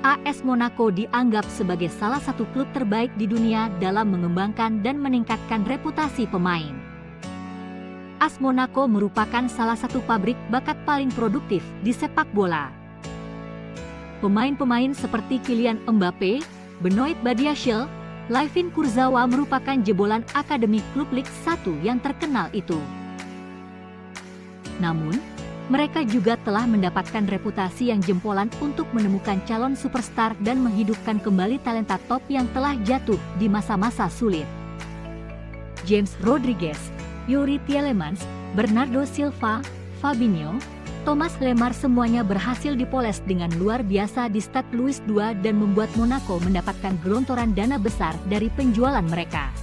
AS Monaco dianggap sebagai salah satu klub terbaik di dunia dalam mengembangkan dan meningkatkan reputasi pemain. AS Monaco merupakan salah satu pabrik bakat paling produktif di sepak bola. Pemain-pemain seperti Kylian Mbappe, Benoit Badiashile, Layvin Kurzawa merupakan jebolan akademi klub Liga 1 yang terkenal itu. Namun, mereka juga telah mendapatkan reputasi yang jempolan untuk menemukan calon superstar dan menghidupkan kembali talenta top yang telah jatuh di masa-masa sulit. James Rodriguez, Youri Tielemans, Bernardo Silva, Fabinho, Thomas Lemar semuanya berhasil dipoles dengan luar biasa di Stade Louis II dan membuat Monaco mendapatkan gelontoran dana besar dari penjualan mereka.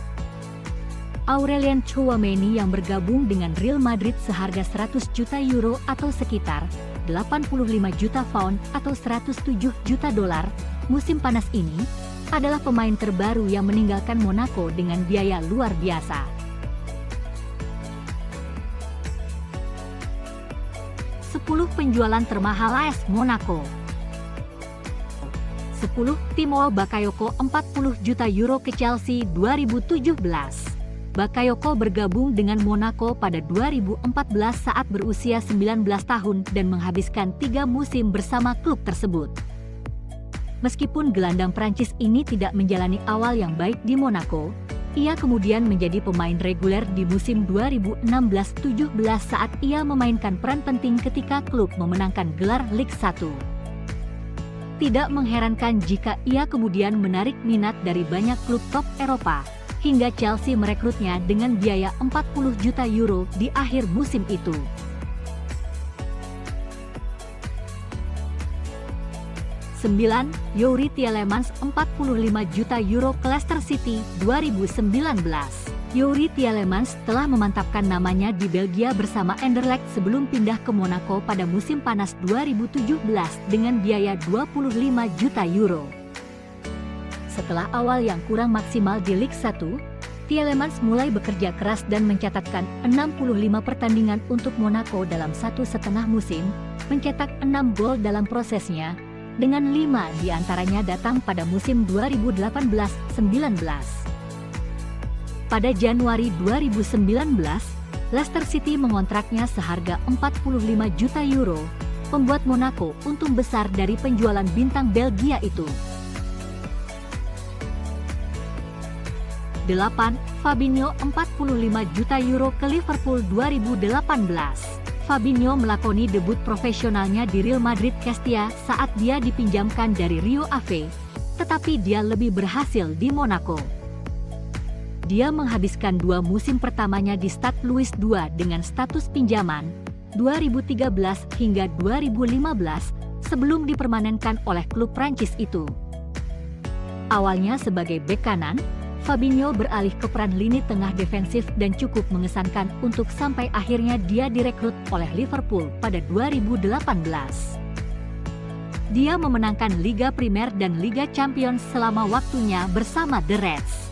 Aurelien Tchouaméni yang bergabung dengan Real Madrid seharga 100 juta euro atau sekitar 85 juta pound atau 107 juta dolar musim panas ini adalah pemain terbaru yang meninggalkan Monaco dengan biaya luar biasa. 10 penjualan termahal AS Monaco. 10. Timo Bakayoko 40 juta euro ke Chelsea 2017. Bakayoko bergabung dengan Monaco pada 2014 saat berusia 19 tahun dan menghabiskan 3 musim bersama klub tersebut. Meskipun gelandang Prancis ini tidak menjalani awal yang baik di Monaco, ia kemudian menjadi pemain reguler di musim 2016-17 saat ia memainkan peran penting ketika klub memenangkan gelar Liga 1. Tidak mengherankan jika ia kemudian menarik minat dari banyak klub top Eropa, hingga Chelsea merekrutnya dengan biaya 40 juta euro di akhir musim itu. Sembilan, Youri Tielemans 45 juta euro ke Leicester City 2019. Youri Tielemans telah memantapkan namanya di Belgia bersama Anderlecht sebelum pindah ke Monaco pada musim panas 2017 dengan biaya 25 juta euro. Setelah awal yang kurang maksimal di Liga 1, Tielemans mulai bekerja keras dan mencatatkan 65 pertandingan untuk Monaco dalam 1,5 musim, mencetak 6 gol dalam prosesnya, dengan 5 diantaranya datang pada musim 2018-19. Pada Januari 2019, Leicester City mengontraknya seharga 45 juta euro, membuat Monaco untung besar dari penjualan bintang Belgia itu. 8. Fabinho 45 juta euro ke Liverpool 2018. Fabinho melakoni debut profesionalnya di Real Madrid Castilla saat dia dipinjamkan dari Rio Ave, tetapi dia lebih berhasil di Monaco. Dia menghabiskan 2 musim pertamanya di Stade Louis II dengan status pinjaman 2013 hingga 2015 sebelum dipermanenkan oleh klub Prancis itu. Awalnya sebagai bek kanan, Fabinho beralih ke peran lini tengah defensif dan cukup mengesankan untuk sampai akhirnya dia direkrut oleh Liverpool pada 2018. Dia memenangkan Liga Primer dan Liga Champions selama waktunya bersama The Reds.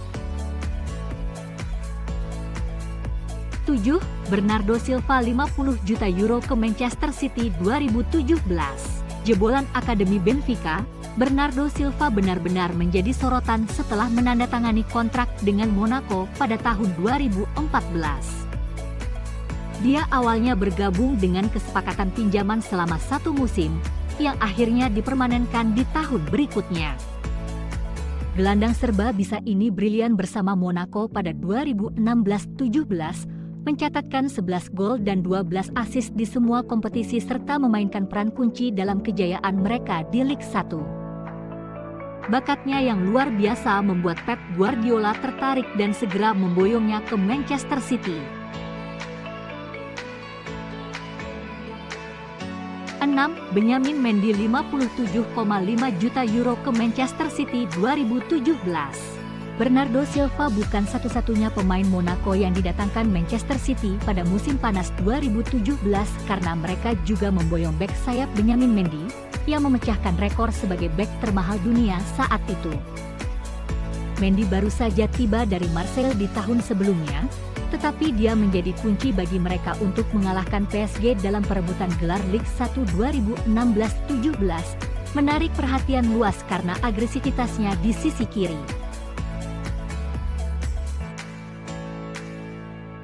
7. Bernardo Silva 50 juta euro ke Manchester City 2017. Jebolan Akademi Benfica, Bernardo Silva benar-benar menjadi sorotan setelah menandatangani kontrak dengan Monaco pada tahun 2014. Dia awalnya bergabung dengan kesepakatan pinjaman selama 1 musim, yang akhirnya dipermanenkan di tahun berikutnya. Gelandang serba bisa ini brilian bersama Monaco pada 2016-17, mencatatkan 11 gol dan 12 assist di semua kompetisi serta memainkan peran kunci dalam kejayaan mereka di Liga 1. Bakatnya yang luar biasa membuat Pep Guardiola tertarik dan segera memboyongnya ke Manchester City. 6. Benjamin Mendy 57,5 juta euro ke Manchester City 2017. Bernardo Silva bukan satu-satunya pemain Monaco yang didatangkan Manchester City pada musim panas 2017 karena mereka juga memboyong bek sayap Benjamin Mendy, yang memecahkan rekor sebagai bek termahal dunia saat itu. Mendy baru saja tiba dari Marseille di tahun sebelumnya, tetapi dia menjadi kunci bagi mereka untuk mengalahkan PSG dalam perebutan gelar Liga 1 2016-17, menarik perhatian luas karena agresivitasnya di sisi kiri.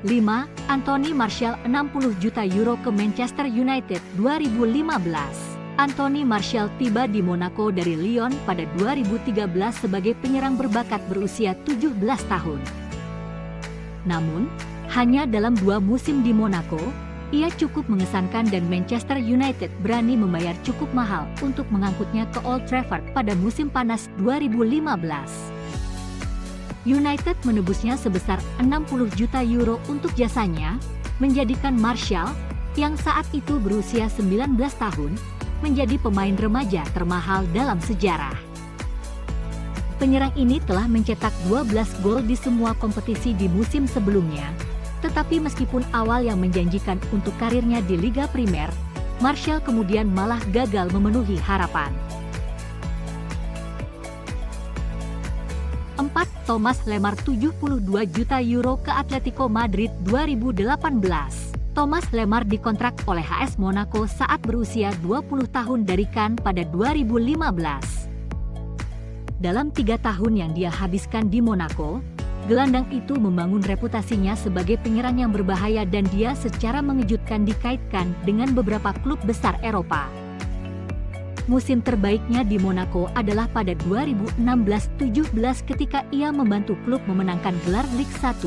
5. Anthony Martial 60 juta euro ke Manchester United 2015. Anthony Martial tiba di Monaco dari Lyon pada 2013 sebagai penyerang berbakat berusia 17 tahun. Namun, hanya dalam 2 musim di Monaco, ia cukup mengesankan dan Manchester United berani membayar cukup mahal untuk mengangkutnya ke Old Trafford pada musim panas 2015. United menebusnya sebesar 60 juta euro untuk jasanya, menjadikan Martial, yang saat itu berusia 19 tahun, menjadi pemain remaja termahal dalam sejarah. Penyerang ini telah mencetak 12 gol di semua kompetisi di musim sebelumnya, tetapi meskipun awal yang menjanjikan untuk karirnya di Liga Primer, Martial kemudian malah gagal memenuhi harapan. 4. Thomas Lemar 72 juta euro ke Atletico Madrid 2018. Thomas Lemar dikontrak oleh AS Monaco saat berusia 20 tahun dari Cannes pada 2015. Dalam 3 tahun yang dia habiskan di Monaco, gelandang itu membangun reputasinya sebagai penyerang yang berbahaya dan dia secara mengejutkan dikaitkan dengan beberapa klub besar Eropa. Musim terbaiknya di Monaco adalah pada 2016-17 ketika ia membantu klub memenangkan gelar Ligue 1,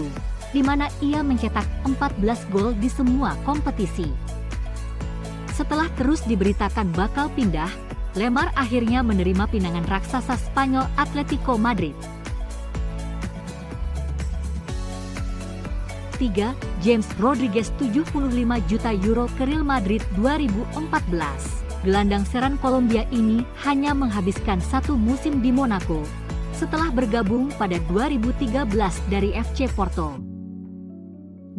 di mana ia mencetak 14 gol di semua kompetisi. Setelah terus diberitakan bakal pindah, Lemar akhirnya menerima pinangan raksasa Spanyol Atletico Madrid. 3. James Rodriguez 75 juta euro ke Real Madrid 2014. Gelandang serang Kolombia ini hanya menghabiskan 1 musim di Monaco, setelah bergabung pada 2013 dari FC Porto.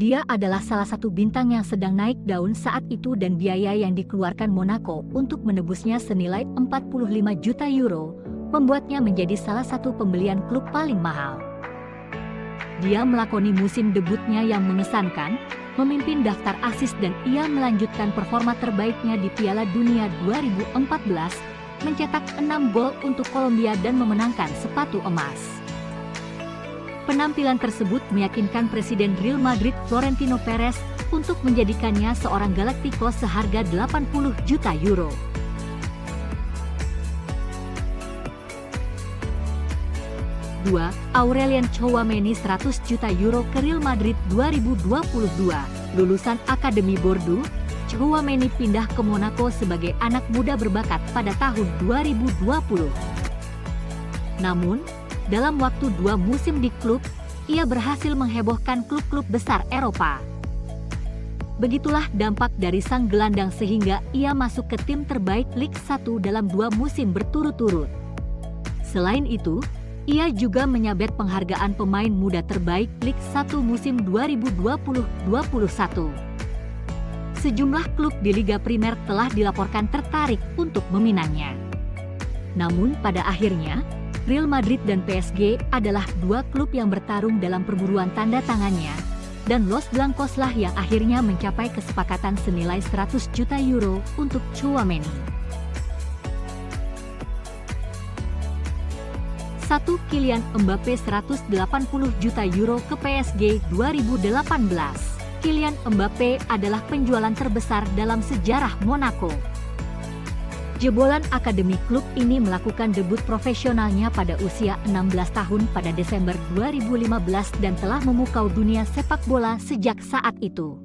Dia adalah salah satu bintang yang sedang naik daun saat itu dan biaya yang dikeluarkan Monaco untuk menebusnya senilai 45 juta euro, membuatnya menjadi salah satu pembelian klub paling mahal. Dia melakoni musim debutnya yang mengesankan, memimpin daftar assist dan ia melanjutkan performa terbaiknya di Piala Dunia 2014, mencetak 6 gol untuk Kolombia dan memenangkan sepatu emas. Penampilan tersebut meyakinkan Presiden Real Madrid Florentino Perez untuk menjadikannya seorang Galactico seharga 80 juta euro. Dua, Aurelien Tchouaméni 100 juta euro ke Real Madrid 2022. Lulusan Akademi Bordeaux, Tchouaméni pindah ke Monaco sebagai anak muda berbakat pada tahun 2020. Namun, dalam waktu 2 musim di klub, ia berhasil menghebohkan klub-klub besar Eropa. Begitulah dampak dari sang gelandang sehingga ia masuk ke tim terbaik Ligue 1 dalam 2 musim berturut-turut. Selain itu, ia juga menyabet penghargaan pemain muda terbaik Ligue 1 musim 2020-21. Sejumlah klub di Liga Primer telah dilaporkan tertarik untuk meminangnya. Namun pada akhirnya, Real Madrid dan PSG adalah 2 klub yang bertarung dalam perburuan tanda tangannya, dan Los Blancos lah yang akhirnya mencapai kesepakatan senilai 100 juta euro untuk Tchouaméni. 1. Kylian Mbappé 180 juta euro ke PSG 2018. Kylian Mbappé adalah penjualan terbesar dalam sejarah Monaco. Jebolan akademi klub ini melakukan debut profesionalnya pada usia 16 tahun pada Desember 2015 dan telah memukau dunia sepak bola sejak saat itu.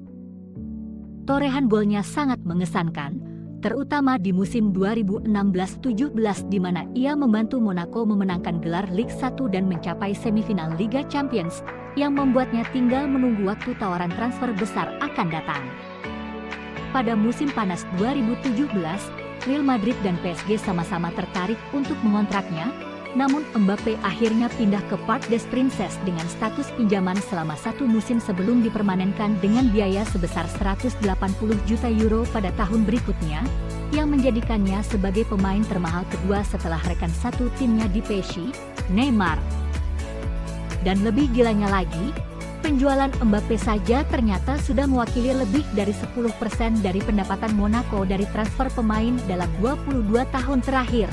Torehan golnya sangat mengesankan, terutama di musim 2016-17 di mana ia membantu Monaco memenangkan gelar Ligue 1 dan mencapai semifinal Liga Champions, yang membuatnya tinggal menunggu waktu tawaran transfer besar akan datang. Pada musim panas 2017, Real Madrid dan PSG sama-sama tertarik untuk mengontraknya, namun Mbappé akhirnya pindah ke Parc des Princes dengan status pinjaman selama 1 musim sebelum dipermanenkan dengan biaya sebesar 180 juta euro pada tahun berikutnya, yang menjadikannya sebagai pemain termahal kedua setelah rekan satu timnya di PSG, Neymar. Dan lebih gilanya lagi, Penjualan Mbappe saja ternyata sudah mewakili lebih dari 10% dari pendapatan Monaco dari transfer pemain dalam 22 tahun terakhir.